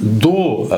2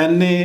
NA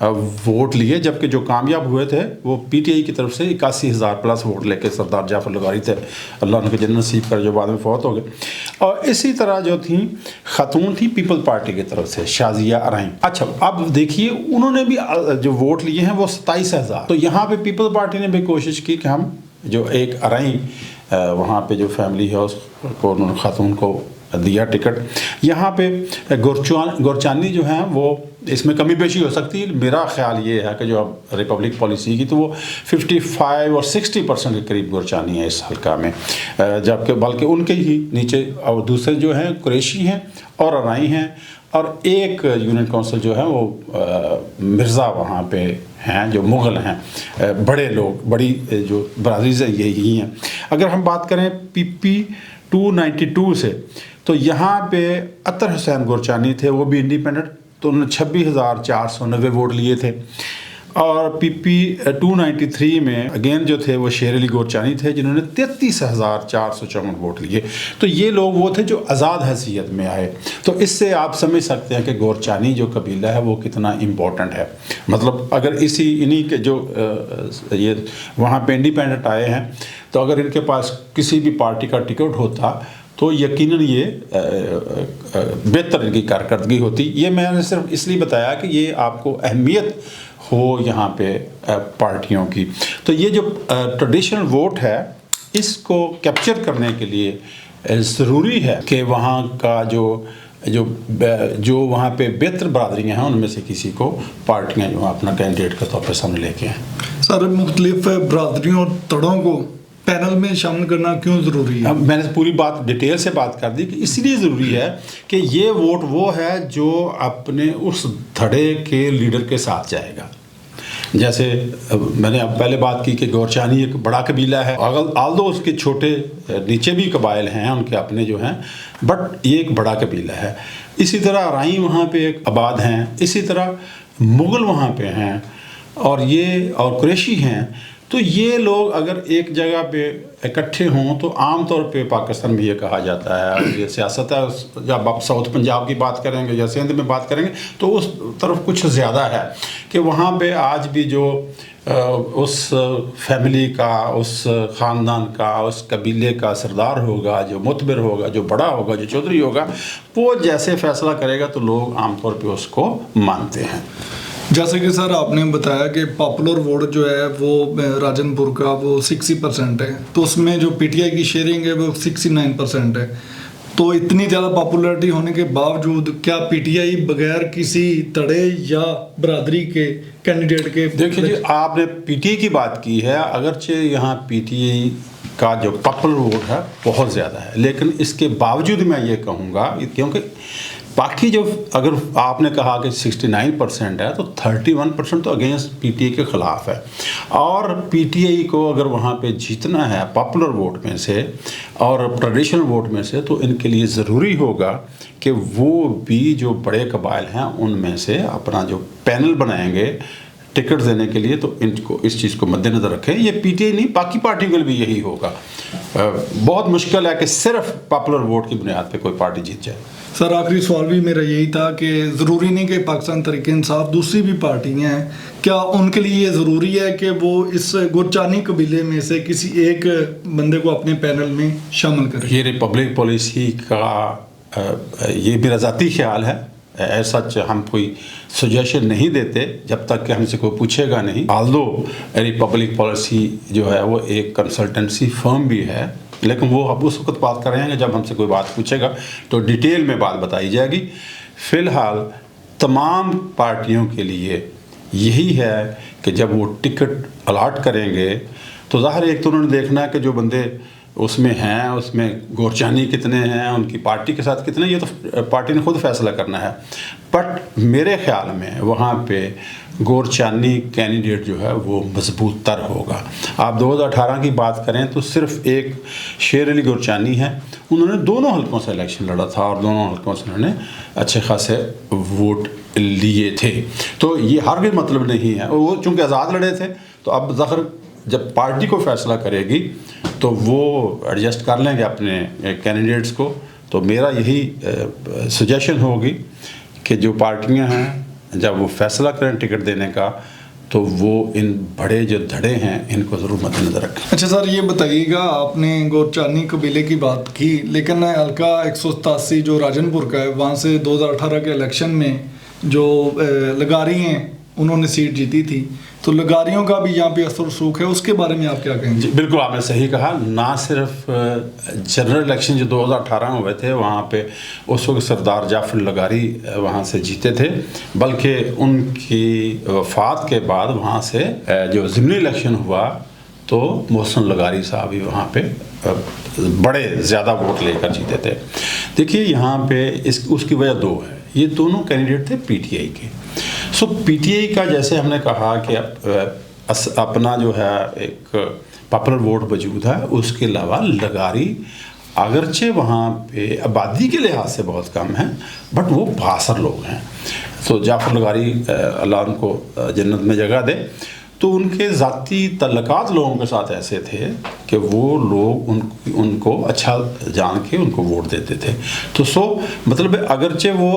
vote لیے، جبکہ جو کامیاب ہوئے تھے وہ پی ٹی آئی کی طرف سے 81,000 پلس ووٹ لے کے سردار جعفر لغاری تھے، اللہ ان کے جنت نصیب کر، جو بعد میں فوت ہو گئے. اور اسی طرح جو تھیں خاتون تھی پیپل پارٹی کی طرف سے شازیہ ارائیں. اچھا اب دیکھیے انہوں نے بھی جو ووٹ لیے ہیں وہ 27,000. تو یہاں پہ پیپل پارٹی نے بھی کوشش کی کہ ہم جو ایک ارائیں وہاں پہ جو فیملی ہے اس کو انہوں نے خاتون کو دیا ٹکٹ. یہاں پہ گورچانی جو ہیں وہ اس میں کمی بیشی ہو سکتی ہے. میرا خیال یہ ہے کہ جو اب ریپبلک پالیسی کی تو وہ 55 اور 60% کے قریب گورچانی ہے اس حلقہ میں، جبکہ بلکہ ان کے ہی نیچے اور دوسرے جو ہیں قریشی ہیں اور ارائی ہیں، اور ایک یونٹ کونسل جو ہے وہ مرزا وہاں پہ ہیں جو مغل ہیں، بڑے لوگ، بڑی جو برادریز ہیں یہی ہیں. اگر ہم بات کریں پی پی 292 سے تو یہاں پہ اطہر حسین گورچانی تھے، وہ بھی انڈیپینڈنٹ، تو انہوں نے 26,490 ووٹ لیے تھے. اور پی پی 293 میں اگین جو تھے وہ شیر علی گورچانی تھے جنہوں نے 33,454 ووٹ لیے. تو یہ لوگ وہ تھے جو آزاد حیثیت میں آئے. تو اس سے آپ سمجھ سکتے ہیں کہ گورچانی جو قبیلہ ہے وہ کتنا امپورٹنٹ ہے. مطلب اگر انہی کے جو یہ وہاں پہ انڈیپینڈنٹ آئے ہیں تو اگر ان کے پاس کسی بھی پارٹی کا ٹکٹ ہوتا تو یقیناً یہ بہتر ان کی کارکردگی ہوتی. یہ میں نے صرف اس لیے بتایا کہ یہ آپ کو اہمیت ہو یہاں پہ پارٹیوں کی. تو یہ جو ٹریڈیشنل ووٹ ہے اس کو کیپچر کرنے کے لیے ضروری ہے کہ وہاں کا جو وہاں پہ بہتر برادریاں ہیں ان میں سے کسی کو پارٹیاں جو اپنا کینڈیڈیٹ کے طور پہ سامنے لے کے ہیں. سر مختلف برادریوں اور تڑوں کو پینل میں شامل کرنا کیوں ضروری ہے؟ میں نے پوری بات ڈیٹیل سے بات کر دی کہ اس لیے ضروری ہے کہ یہ ووٹ وہ ہے جو اپنے اس دھڑے کے لیڈر کے ساتھ جائے گا. جیسے میں نے اب پہلے بات کی کہ گورچانی ایک بڑا قبیلہ ہے، آلدو اس کے چھوٹے نیچے بھی قبائل ہیں ان کے اپنے جو ہیں، بٹ یہ ایک بڑا قبیلہ ہے. اسی طرح ارائی وہاں پہ ایک آباد ہیں، اسی طرح مغل وہاں پہ ہیں اور قریشی ہیں. تو یہ لوگ اگر ایک جگہ پہ اکٹھے ہوں تو عام طور پہ پاکستان میں یہ کہا جاتا ہے، یہ سیاست ہے، جب آپ ساؤتھ پنجاب کی بات کریں گے یا سندھ میں بات کریں گے تو اس طرف کچھ زیادہ ہے کہ وہاں پہ آج بھی جو اس فیملی کا، اس خاندان کا، اس قبیلے کا سردار ہوگا، جو معتبر ہوگا، جو بڑا ہوگا، جو چودھری ہوگا، وہ جیسے فیصلہ کرے گا تو لوگ عام طور پہ اس کو مانتے ہیں. جیسے کہ سر آپ نے بتایا کہ پاپولر ووٹ جو ہے وہ راجن پور کا وہ 60% ہے، تو اس میں جو پی ٹی آئی کی شیئرنگ ہے وہ 69% ہے. تو اتنی زیادہ پاپولرٹی ہونے کے باوجود کیا پی ٹی آئی بغیر کسی تڑے یا برادری کے کینڈیڈیٹ کے؟ دیکھیں جی، آپ نے پی ٹی آئی کی بات کی ہے، اگرچہ یہاں پی ٹی آئی کا جو پاپولر ووٹ ہے بہت زیادہ ہے، لیکن اس کے باوجود میں یہ کہوں گا کیونکہ باقی جو اگر آپ نے کہا کہ 69% ہے تو 31% تو اگینسٹ پی ٹی آئی کے خلاف ہے. اور پی ٹی آئی کو اگر وہاں پہ جیتنا ہے پاپولر ووٹ میں سے اور ٹریڈیشنل ووٹ میں سے تو ان کے لیے ضروری ہوگا کہ وہ بھی جو بڑے قبائل ہیں ان میں سے اپنا جو پینل بنائیں گے ٹکٹ دینے کے لیے تو ان کو اس چیز کو مد نظر رکھیں. یہ پی ٹی آئی نہیں، باقی پارٹی کے لیے بھی یہی ہوگا. بہت مشکل ہے کہ صرف پاپولر ووٹ کی بنیاد پہ کوئی پارٹی جیت جائے. سر آخری سوال بھی میرا یہی تھا کہ ضروری نہیں کہ پاکستان تحریک انصاف دوسری بھی پارٹیاں ہیں، کیا ان کے لیے یہ ضروری ہے کہ وہ اس گورچانی قبیلے میں سے کسی ایک بندے کو اپنے پینل میں شامل کریں؟ یہ ریپبلک پالیسی کا یہ میرا ذاتی خیال ہے. ایسا ہم کوئی سجیشن نہیں دیتے جب تک کہ ہم سے کوئی پوچھے گا نہیں. آلدو ریپبلک پالیسی جو ہے وہ ایک کنسلٹنسی فرم بھی ہے، لیکن وہ اب اس وقت بات کر رہے ہیں کہ جب ہم سے کوئی بات پوچھے گا تو ڈیٹیل میں بات بتائی جائے گی. فی الحال تمام پارٹیوں کے لیے یہی ہے کہ جب وہ ٹکٹ الاٹ کریں گے تو ظاہر ایک تو انہوں نے دیکھنا ہے کہ جو بندے اس میں ہیں اس میں گورچانی کتنے ہیں، ان کی پارٹی کے ساتھ کتنے، یہ تو پارٹی نے خود فیصلہ کرنا ہے. بٹ میرے خیال میں وہاں پہ گورچانی کینڈیڈیٹ جو ہے وہ مضبوط تر ہوگا. آپ 2018 کی بات کریں تو صرف ایک شیر علی گورچانی ہے، انہوں نے دونوں حلقوں سے الیکشن لڑا تھا اور دونوں حلقوں سے انہوں نے اچھے خاصے ووٹ لیے تھے. تو یہ ہرگز مطلب نہیں ہے، وہ چونکہ آزاد لڑے تھے تو اب ظاہر جب پارٹی کو فیصلہ کرے گی تو وہ ایڈجسٹ کر لیں گے اپنے کینڈیڈیٹس کو. تو میرا یہی سجیشن ہوگی کہ جو پارٹیاں ہیں جب وہ فیصلہ کریں ٹکٹ دینے کا تو وہ ان بڑے جو دھڑے ہیں ان کو ضرور مد نظر رکھیں۔ اچھا سر، یہ بتائیے گا، آپ نے گورچانی قبیلے کی بات کی، لیکن حلقہ 187 جو راجن پور کا ہے، وہاں سے 2018 کے الیکشن میں جو لگاری ہیں انہوں نے سیٹ جیتی تھی، تو لگاریوں کا بھی یہاں پہ اثر رسوخ ہے، اس کے بارے میں آپ کیا کہیں گے؟ جی بالکل، آپ نے صحیح کہا۔ نہ صرف جنرل الیکشن جو 2018 میں ہوئے تھے وہاں پہ اس وقت سردار جعفر لگاری وہاں سے جیتے تھے، بلکہ ان کی وفات کے بعد وہاں سے جو ضمنی الیکشن ہوا تو محسن لگاری صاحب بھی وہاں پہ بڑے زیادہ ووٹ لے کر جیتے تھے۔ دیکھیے یہاں پہ اس کی وجہ دو ہے، یہ دونوں کینڈیڈیٹ تھے پی ٹی آئی کے۔ سو پی ٹی آئی کا جیسے ہم نے کہا کہ اپنا جو ہے ایک پاپولر ووٹ موجود ہے، اس کے علاوہ لگاری اگرچہ وہاں پہ آبادی کے لحاظ سے بہت کم ہیں بٹ وہ بااثر لوگ ہیں۔ تو جعفر لگاری اللہ ان کو جنت میں جگہ دے، تو ان کے ذاتی تعلقات لوگوں کے ساتھ ایسے تھے کہ وہ لوگ ان کو اچھا جان کے ان کو ووٹ دیتے تھے۔ تو مطلب اگرچہ وہ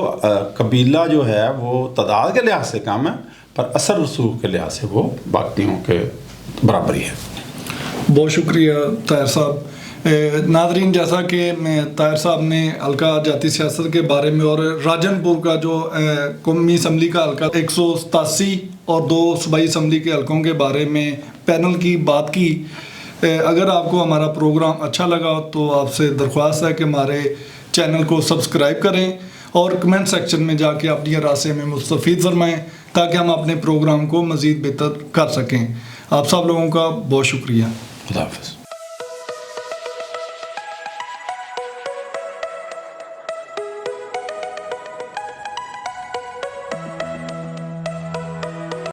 قبیلہ جو ہے وہ تعداد کے لحاظ سے کم ہے پر اثر رسوخ کے لحاظ سے وہ باقیوں کے برابری ہے۔ بہت شکریہ طاہر صاحب۔ ناظرین، جیسا کہ طاہر صاحب نے حلقہ جاتی سیاست کے بارے میں اور راجن پور کا جو قومی اسمبلی کا حلقہ 187 اور 2 صوبائی اسمبلی کے حلقوں کے بارے میں پینل کی بات کی، اگر آپ کو ہمارا پروگرام اچھا لگا تو آپ سے درخواست ہے کہ ہمارے چینل کو سبسکرائب کریں اور کمنٹ سیکشن میں جا کے اپنی رائے سے ہمیں مستفید فرمائیں تاکہ ہم اپنے پروگرام کو مزید بہتر کر سکیں۔ آپ سب لوگوں کا بہت شکریہ۔ خدا حافظ۔